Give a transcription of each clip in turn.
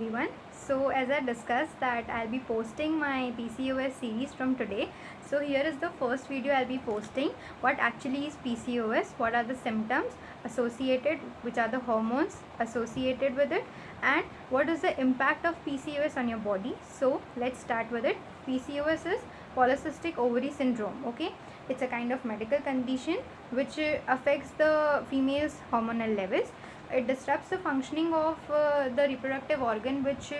everyone. So as I discussed that I'll be posting my PCOS series from today. So here is the first video I'll be posting. What actually is PCOS? What are the symptoms associated? Which are the hormones associated with it? And what is the impact of PCOS on your body? So let's start with it. PCOS is polycystic ovary syndrome. Okay, it's a kind of medical condition which affects the female's hormonal levels. It disrupts the functioning of the reproductive organ, which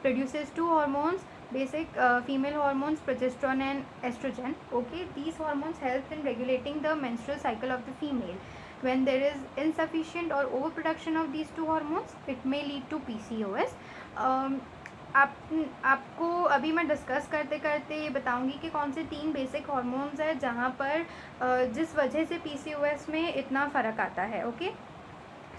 produces two hormones, basic female hormones, progesterone and estrogen. Okay, these hormones help in regulating the menstrual cycle of the female. When there is insufficient or overproduction of these two hormones, it may lead to PCOS. आपको अभी मैं discuss करते करते ये बताऊंगी कि कौन से 3 बेसिक हॉर्मोन्स हैं जहाँ पर जिस वजह से PCOS में इतना फ़र्क आता है. Okay,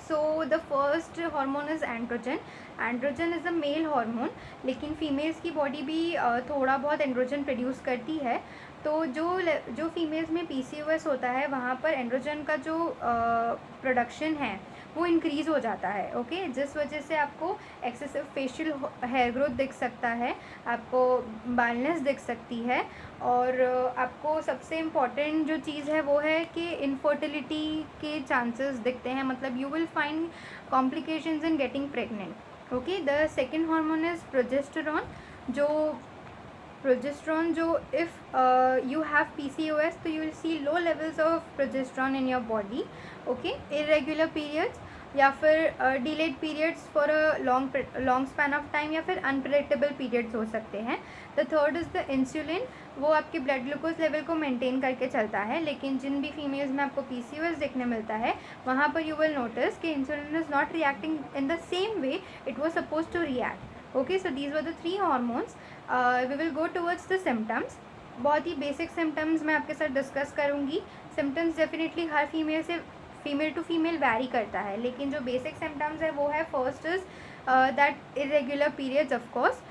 so the first hormone is androgen. Androgen is a male hormone, लेकिन फीमेल्स की बॉडी भी थोड़ा बहुत एंड्रोजन प्रोड्यूस करती है. तो जो फीमेल्स में PCOS होता है वहाँ पर एंड्रोजन का जो प्रोडक्शन है वो इंक्रीज़ हो जाता है. ओके, जिस वजह से आपको एक्सेसिव फेशियल हेयर ग्रोथ दिख सकता है, आपको बालनेस दिख सकती है, और आपको सबसे इम्पॉर्टेंट जो चीज़ है वो है कि इनफर्टिलिटी के चांसेस दिखते हैं. मतलब you will find complications in getting pregnant. Okay, the second hormone is progesterone. जो इफ़ you have PCOS, तो you will see low levels of progesterone in your body. Okay, irregular periods या फिर delayed periods for a long span of time, या फिर unpredictable periods हो सकते हैं. The third is the insulin. वो आपके ब्लड ग्लूकोज लेवल को मेंटेन करके चलता है, लेकिन जिन भी फीमेल्स में आपको PCOS देखने मिलता है वहाँ पर यू विल नोटिस कि insulin is not reacting in the same way it was suppose to react. Okay, so these were the 3 hormones. We will go towards the symptoms. बहुत ही बेसिक सिम्टम्स मैं आपके साथ डिस्कस करूँगी. Symptoms definitely हर female to female vary करता है, लेकिन जो बेसिक सिम्टम्स है वो है, first is that irregular periods. Of course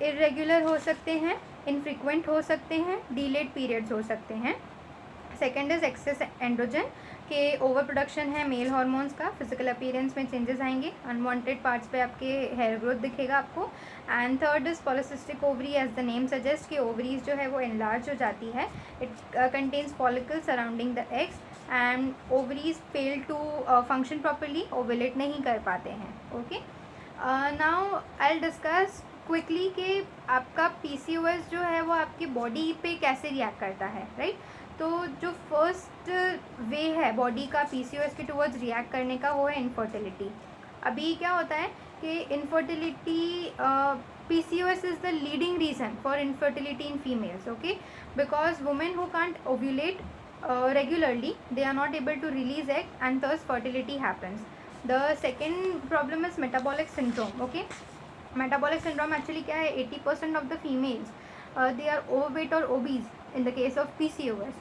irregular हो सकते हैं, इनफ्रीक्वेंट हो सकते हैं, डिलेड पीरियड्स हो सकते हैं. सेकेंड इज़ एक्सेस एंड्रोजन के ओवर प्रोडक्शन है मेल हार्मोन्स का. फिजिकल अपीयरेंस में चेंजेस आएंगे, अनवांटेड पार्ट्स पे आपके हेयर ग्रोथ दिखेगा आपको. And third is polycystic ovary. As the name suggest कि ओवरीज जो है वो एनलार्ज हो जाती है. It contains follicle surrounding the eggs, and ovaries fail to function properly, ovulate नहीं कर पाते हैं. Okay, now I will discuss quickly कि आपका PCOS जो है वो आपकी बॉडी पे कैसे रिएक्ट करता है. राइट, तो जो फर्स्ट वे है बॉडी का PCOS के टुवर्ड्स रिएक्ट करने का वो है इनफर्टिलिटी. अभी क्या होता है कि infertility, PCOS is the leading reason for infertility in females. Okay, because women who can't ovulate regularly, they are not able to release egg, and thus fertility happens. The second problem is metabolic syndrome. Okay, metabolic syndrome actually क्या है, 80% of the females they are overweight or obese in the case of PCOS.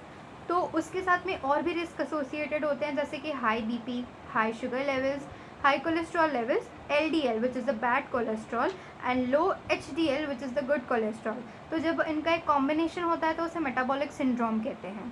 तो उसके साथ में और भी risk associated होते हैं, जैसे कि high BP, high sugar levels, high cholesterol levels, LDL which is the bad cholesterol, and low HDL which is the good cholesterol. तो जब इनका एक कॉम्बिनेशन होता है तो उसे मेटाबॉलिक सिंड्रोम कहते हैं.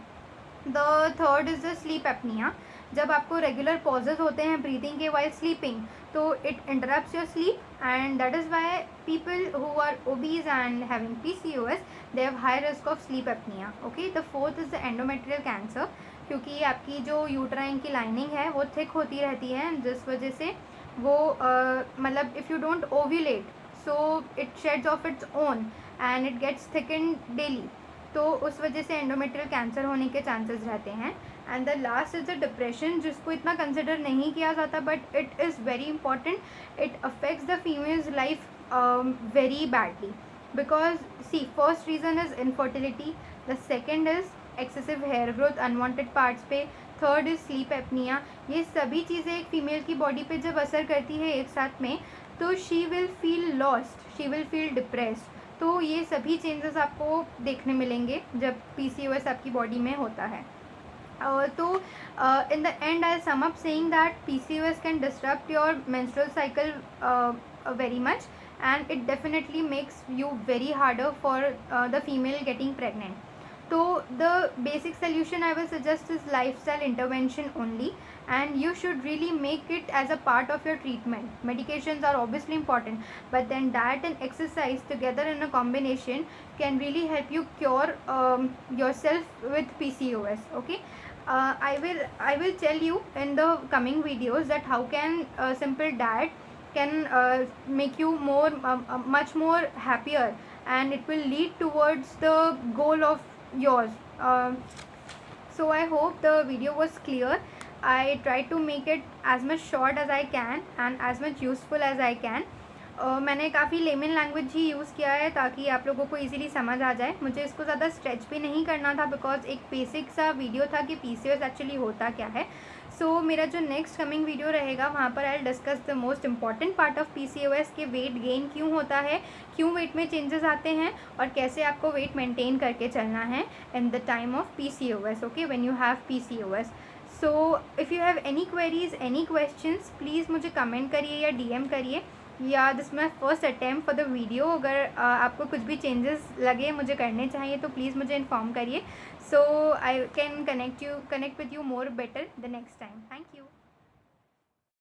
The third is the sleep apnea. जब आपको रेगुलर पॉजेज होते हैं ब्रीदिंग के वाइल स्लीपिंग, तो it interrupts your sleep, and that is why people who are obese and having PCOS they have high risk of sleep apnea. Okay, the fourth is the endometrial cancer. क्योंकि आपकी जो uterine की lining है वो thick होती रहती है, जिस वजह से वो मतलब if you don't ovulate so it sheds off its own and it gets thicken daily. तो उस वजह से एंडोमेट्रियल कैंसर होने के चांसेस रहते हैं. And the last is the depression, जिसको इतना कंसिडर नहीं किया जाता, but it is very important. It affects the females life very badly, because she first reason is infertility, the second is excessive hair growth unwanted parts पे, third is sleep apnea. ये सभी चीज़ें एक female की body पे जब असर करती है एक साथ में, तो she will feel lost, she will feel depressed. तो ये सभी चेंजेस आपको देखने मिलेंगे जब PCOS आपकी बॉडी में होता है. तो in the and I sum up saying that PCOS can disturb your menstrual cycle very much, and it definitely makes you very harder for the female getting pregnant. So the basic solution I will suggest is lifestyle intervention only, and you should really make it as a part of your treatment. Medications are obviously important, but then diet and exercise together in a combination can really help you cure yourself with PCOS. Okay, I will tell you in the coming videos that how can a simple diet can make you more much more happier, and it will lead towards the goal of yours. So I hope the video was clear. I try to make it as much short as I can and as much useful as I can. मैंने काफ़ी layman language ही use किया है ताकि आप लोगों को easily समझ आ जाए. मुझे इसको ज़्यादा स्ट्रेच भी नहीं करना था बिकॉज एक बेसिक सा वीडियो था कि PCOS एक्चुअली होता क्या है. सो मेरा जो नेक्स्ट कमिंग वीडियो रहेगा वहाँ पर I discuss the most important part of PCOS के वेट गेन क्यों होता है, क्यों वेट में चेंजेस आते हैं और कैसे आपको वेट मेंटेन करके चलना है in the time of PCOS. Okay, when you have PCOS. So if you have any queries, any questions, please मुझे कमेंट करिए या DM करिए, या this my first attempt for the video. अगर आपको कुछ भी चेंजेस लगे मुझे करने चाहिए तो प्लीज़ मुझे इन्फॉर्म करिए, so I can connect with you more better the next time. Thank you.